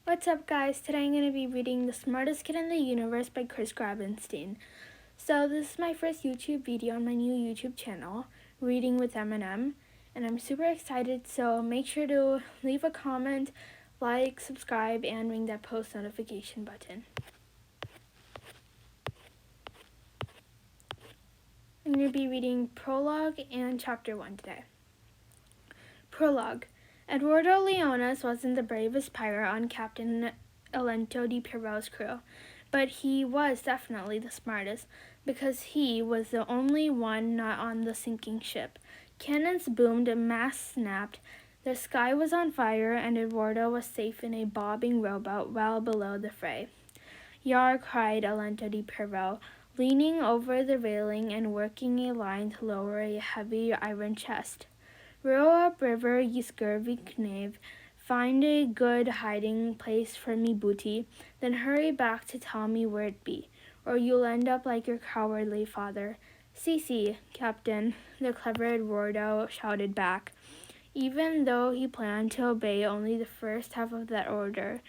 What's up, guys? Today I'm going to be reading The Smartest Kid in the Universe by Grabenstein. So this is my first YouTube video on my new YouTube channel, Reading with Eminem, and I'm super excited, so make sure to leave a comment, like, subscribe, and ring that post notification button. I'm going to be reading Prologue and Chapter 1 today. Prologue. Eduardo Leones wasn't the bravest pirate on Captain Alento di Pierrot's crew, but he was definitely the smartest, because he was the only one not on the sinking ship. Cannons boomed, masts snapped, the sky was on fire, and Eduardo was safe in a bobbing rowboat well below the fray. Yar, cried Alento di Pierrot, leaning over the railing and working a line to lower a heavy iron chest. Row up river, ye scurvy knave. Find a good hiding place for me booty, then hurry back to tell me where it be, or you'll end up like your cowardly father. See, Captain, the clever Eduardo shouted back, even though he planned to obey only the first half of that order.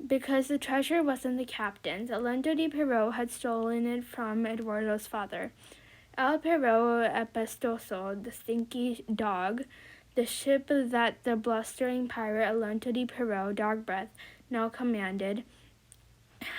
Because the treasure wasn't the captain's, Alento di Pierrot had stolen it from Eduardo's father. El Perro Apestoso, the stinky dog, the ship that the blustering pirate Alento di Pierrot, Dog Breath, now commanded,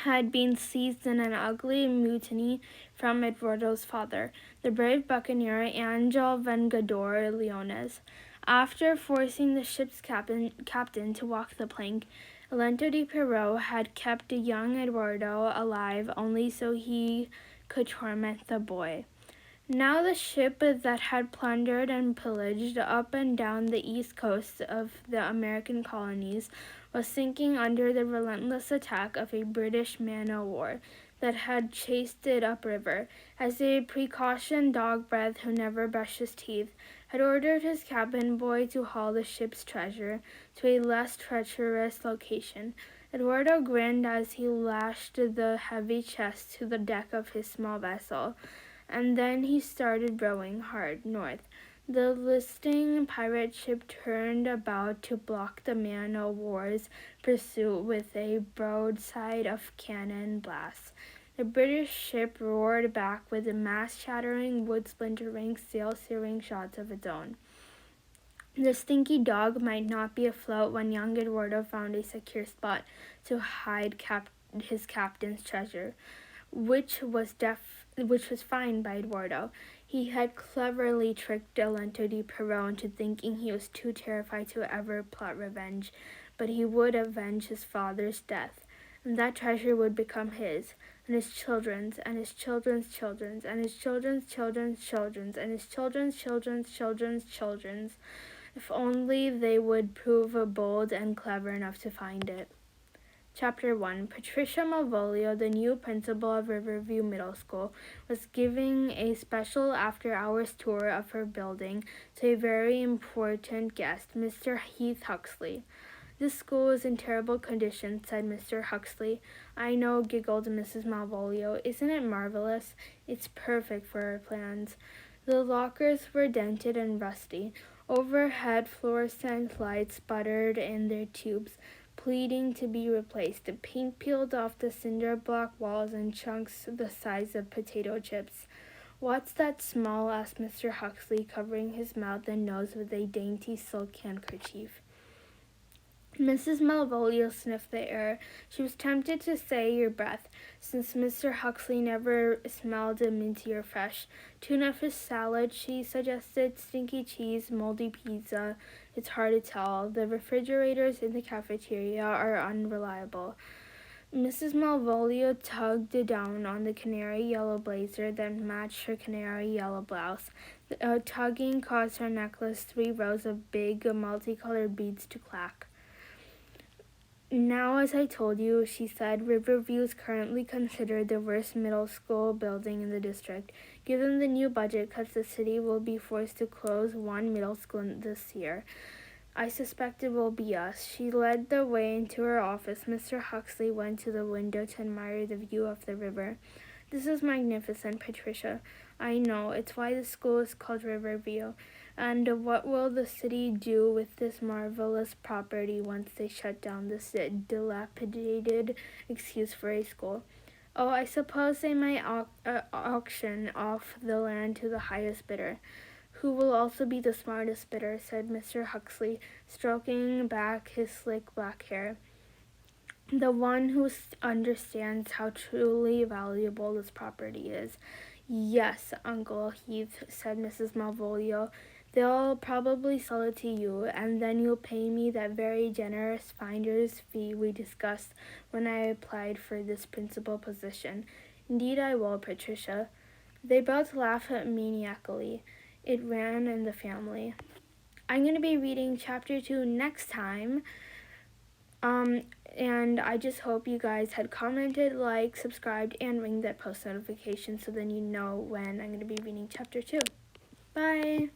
had been seized in an ugly mutiny from Eduardo's father, the brave buccaneer Angel Vengador Leones. After forcing the ship's captain to walk the plank, Alento di Pierrot had kept young Eduardo alive only so he could torment the boy. Now the ship that had plundered and pillaged up and down the east coast of the American colonies was sinking under the relentless attack of a British man-o'-war that had chased it upriver. As a precaution, Dog Breath, who never brushed his teeth, had ordered his cabin boy to haul the ship's treasure to a less treacherous location. Eduardo grinned as he lashed the heavy chest to the deck of his small vessel, and then he started rowing hard north. The listing pirate ship turned about to block the man-o'-war's pursuit with a broadside of cannon blasts. The British ship roared back with mast-shattering, wood-splintering, sail-searing shots of its own. The stinky dog might not be afloat when young Eduardo found a secure spot to hide his captain's treasure, which was fine by Eduardo. He had cleverly tricked Alento di Pierrot into thinking he was too terrified to ever plot revenge, but he would avenge his father's death, and that treasure would become his, and his children's, and his children's children's, and his children's children's children's, and his children's children's children's children's, if only they would prove bold and clever enough to find it. Chapter 1. Patricia Malvolio, the new principal of Riverview Middle School, was giving a special after-hours tour of her building to a very important guest, Mr. Heath Huxley. "This school is in terrible condition," said Mr. Huxley. "I know," giggled Mrs. Malvolio. "Isn't it marvelous? It's perfect for our plans." The lockers were dented and rusty. Overhead fluorescent lights sputtered in their tubes, pleading to be replaced. The paint peeled off the cinder-block walls in chunks the size of potato chips. "What's that smell?" asked Mr. Huxley, covering his mouth and nose with a dainty silk handkerchief. Mrs. Malvolio sniffed the air. She was tempted to say your breath, since Mr. Huxley never smelled minty or fresh. "Tuna fish salad," she suggested. "Stinky cheese, moldy pizza. It's hard to tell. The refrigerators in the cafeteria are unreliable." Mrs. Malvolio tugged down on the canary yellow blazer that matched her canary yellow blouse. The tugging caused her necklace 3 rows of big multicolored beads to clack. "Now, as I told you," she said, "Riverview is currently considered the worst middle school building in the district. Given the new budget cuts, the city will be forced to close 1 middle school this year. I suspect it will be us." She led the way into her office. Mr. Huxley went to the window to admire the view of the river. "This is magnificent, Patricia." "I know. It's why the school is called Riverview. And what will the city do with this marvelous property once they shut down this dilapidated excuse for a school? Oh, I suppose they might auction off the land to the highest bidder, who will also be the smartest bidder, said Mr. Huxley, stroking back his slick black hair. The one who understands how truly valuable this property is. Yes, Uncle Heath, said Mrs. Malvolio. They'll probably sell it to you, and then you'll pay me that very generous finder's fee we discussed when I applied for this principal position. Indeed I will, Patricia. They both laughed maniacally. It ran in the family. I'm going to be reading chapter 2 next time. And I just hope you guys had commented, liked, subscribed, and ring that post notification so then you know when I'm going to be reading chapter 2. Bye!